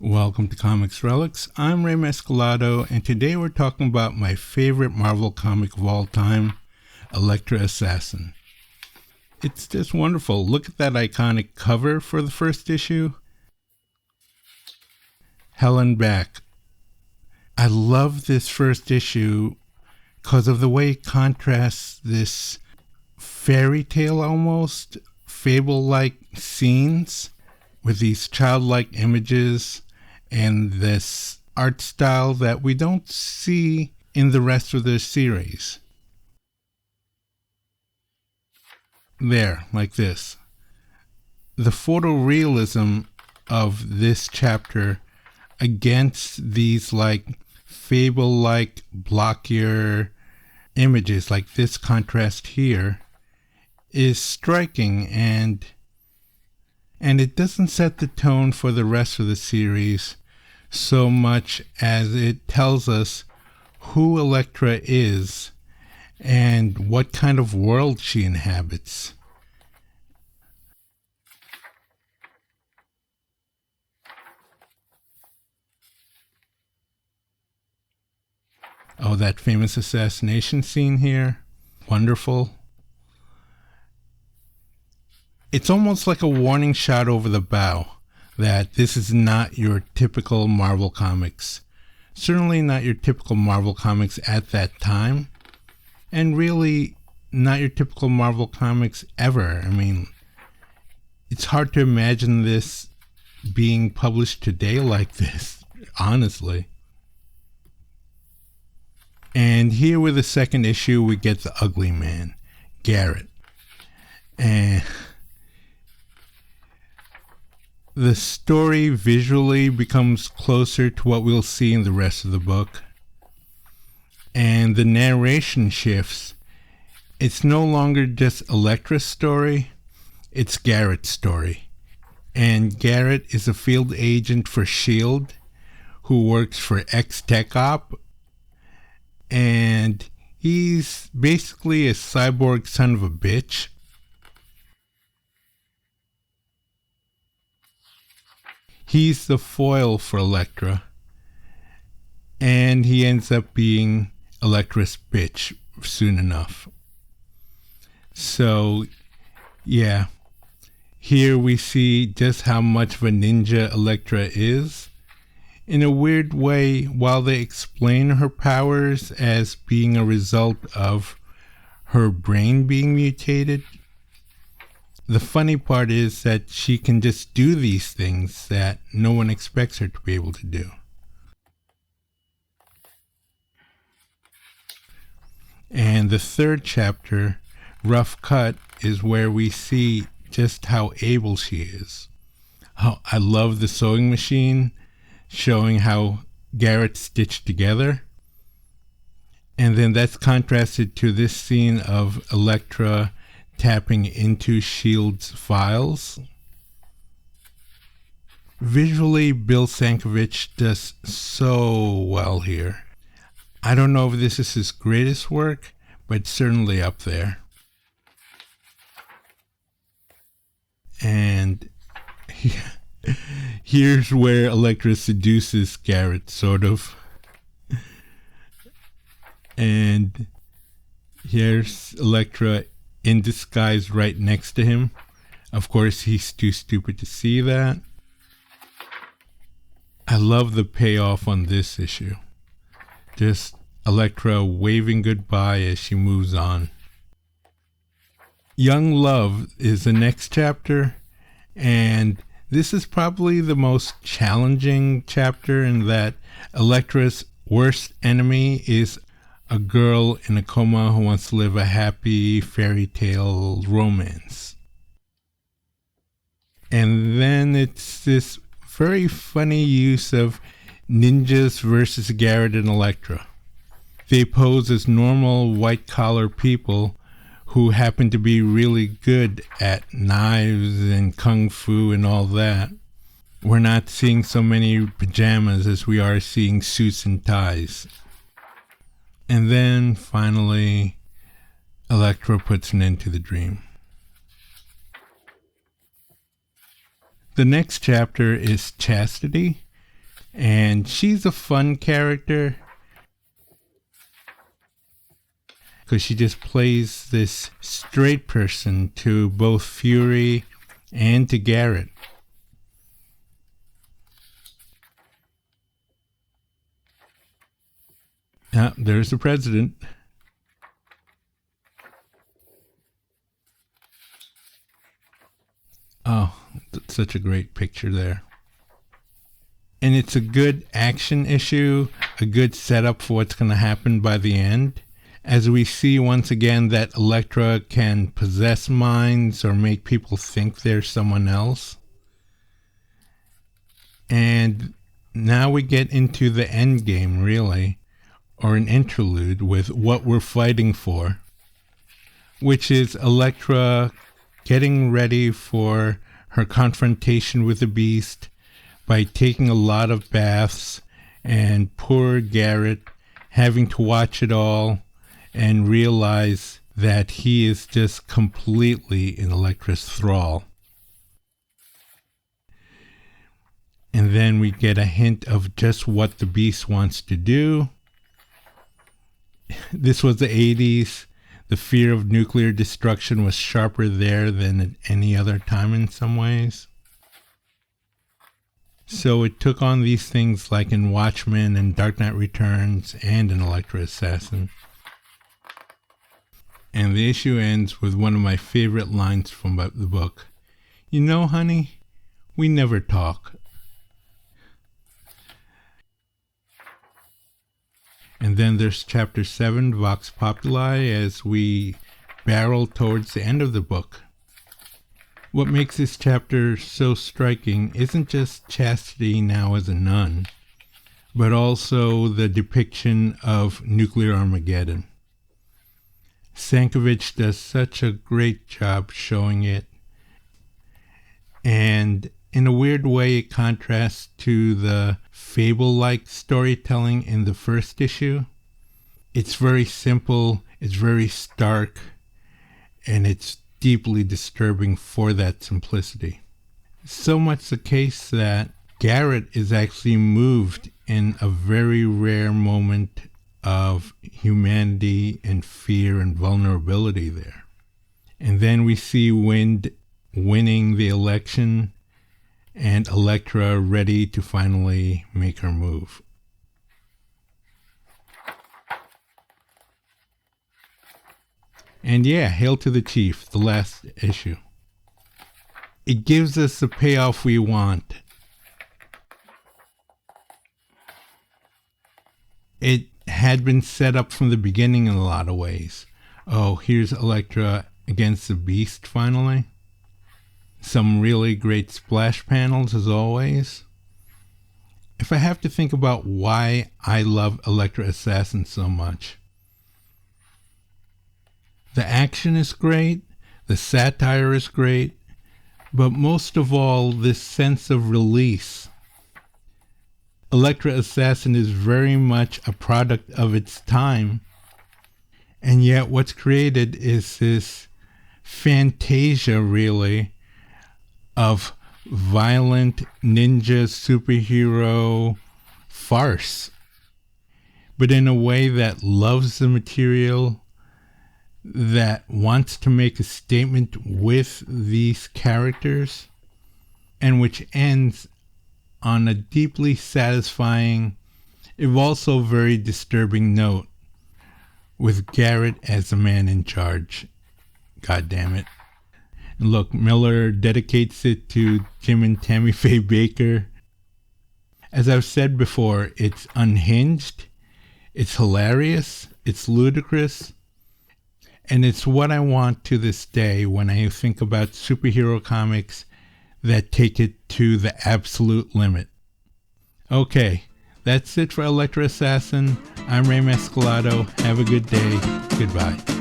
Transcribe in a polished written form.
Welcome to Comics Relics. I'm Ray Mescalado, and today we're talking about my favorite Marvel comic of all time, Elektra Assassin. It's just wonderful. Look at that iconic cover for the first issue. Hell and Back. I love this first issue because of the way it contrasts this fairy tale almost, fable-like scenes with these childlike images and this art style that we don't see in the rest of the series. There, like this. The photorealism of this chapter against these like fable-like blockier images like this contrast here is striking, and it doesn't set the tone for the rest of the series so much as it tells us who Elektra is and what kind of world she inhabits. Oh, that famous assassination scene here. Wonderful. It's almost like a warning shot over the bow that this is not your typical Marvel Comics. Certainly not your typical Marvel Comics at that time. And really not your typical Marvel Comics ever. I mean, it's hard to imagine this being published today like this, honestly. And here with the second issue, we get the ugly man, Garrett. And the story visually becomes closer to what we'll see in the rest of the book. And the narration shifts. It's no longer just Elektra's story, it's Garrett's story. And Garrett is a field agent for S.H.I.E.L.D. who works for X-Tech Op. And he's basically a cyborg son of a bitch. He's the foil for Elektra, and he ends up being Elektra's bitch soon enough. So, yeah, here we see just how much of a ninja Elektra is. In a weird way, while they explain her powers as being a result of her brain being mutated, the funny part is that she can just do these things that no one expects her to be able to do. And the third chapter, Rough Cut, is where we see just how able she is. Oh, I love the sewing machine showing how Garrett's stitched together. And then that's contrasted to this scene of Elektra tapping into S.H.I.E.L.D.'s files. Visually, Bill Sienkiewicz does so well here. I don't know if this is his greatest work, but it's certainly up there. And here's where Elektra seduces Garrett, sort of. And here's Elektra in disguise right next to him. Of course, he's too stupid to see that. I love the payoff on this issue. Just Elektra waving goodbye as she moves on. Young Love is the next chapter, and this is probably the most challenging chapter in that Elektra's worst enemy is a girl in a coma who wants to live a happy fairy tale romance. And then it's this very funny use of ninjas versus Garrett and Elektra. They pose as normal white-collar people who happen to be really good at knives and kung fu and all that. We're not seeing so many pajamas as we are seeing suits and ties. And then, finally, Elektra puts an end to the dream. The next chapter is Chastity, And she's a fun character because she just plays this straight person to both Fury and to Garrett. There's the president. Oh, that's such a great picture there. And it's a good action issue, a good setup for what's going to happen by the end. As we see once again that Elektra can possess minds or make people think they're someone else. And now we get into the end game, really, or an interlude with what we're fighting for, which is Elektra getting ready for her confrontation with the Beast by taking a lot of baths, and poor Garrett having to watch it all and realize that he is just completely in Elektra's thrall. And then we get a hint of just what the Beast wants to do. This was the 80s. The fear of nuclear destruction was sharper there than at any other time in some ways. So it took on these things like in Watchmen and Dark Knight Returns and in Elektra Assassin. And the issue ends with one of my favorite lines from the book. You know, honey, we never talk. And then there's chapter 7, Vox Populi, as we barrel towards the end of the book. What makes this chapter so striking isn't just Chastity now as a nun, but also the depiction of nuclear Armageddon. Sankovic does such a great job showing it, and in a weird way it contrasts to the fable-like storytelling in the first issue. It's very simple, it's very stark, and it's deeply disturbing for that simplicity. So much the case that Garrett is actually moved in a very rare moment of humanity and fear and vulnerability there. And then we see Wind winning the election and Elektra ready to finally make her move. And yeah, Hail to the Chief, the last issue. It gives us the payoff we want. It had been set up from the beginning in a lot of ways. Oh, here's Elektra against the Beast finally. Some really great splash panels as always. If I have to think about why I love Elektra Assassin so much, the action is great, the satire is great, but most of all, this sense of release. Elektra Assassin is very much a product of its time, and yet what's created is this fantasia, really, of violent ninja superhero farce, but in a way that loves the material, that wants to make a statement with these characters, and which ends on a deeply satisfying, if also very disturbing note, with Garrett as the man in charge. God damn it. And look, Miller dedicates it to Jim and Tammy Faye Baker. As I've said before, it's unhinged, it's hilarious, it's ludicrous, and it's what I want to this day when I think about superhero comics that take it to the absolute limit. Okay, that's it for Elektra Assassin. I'm Ray Mescalado. Have a good day. Goodbye.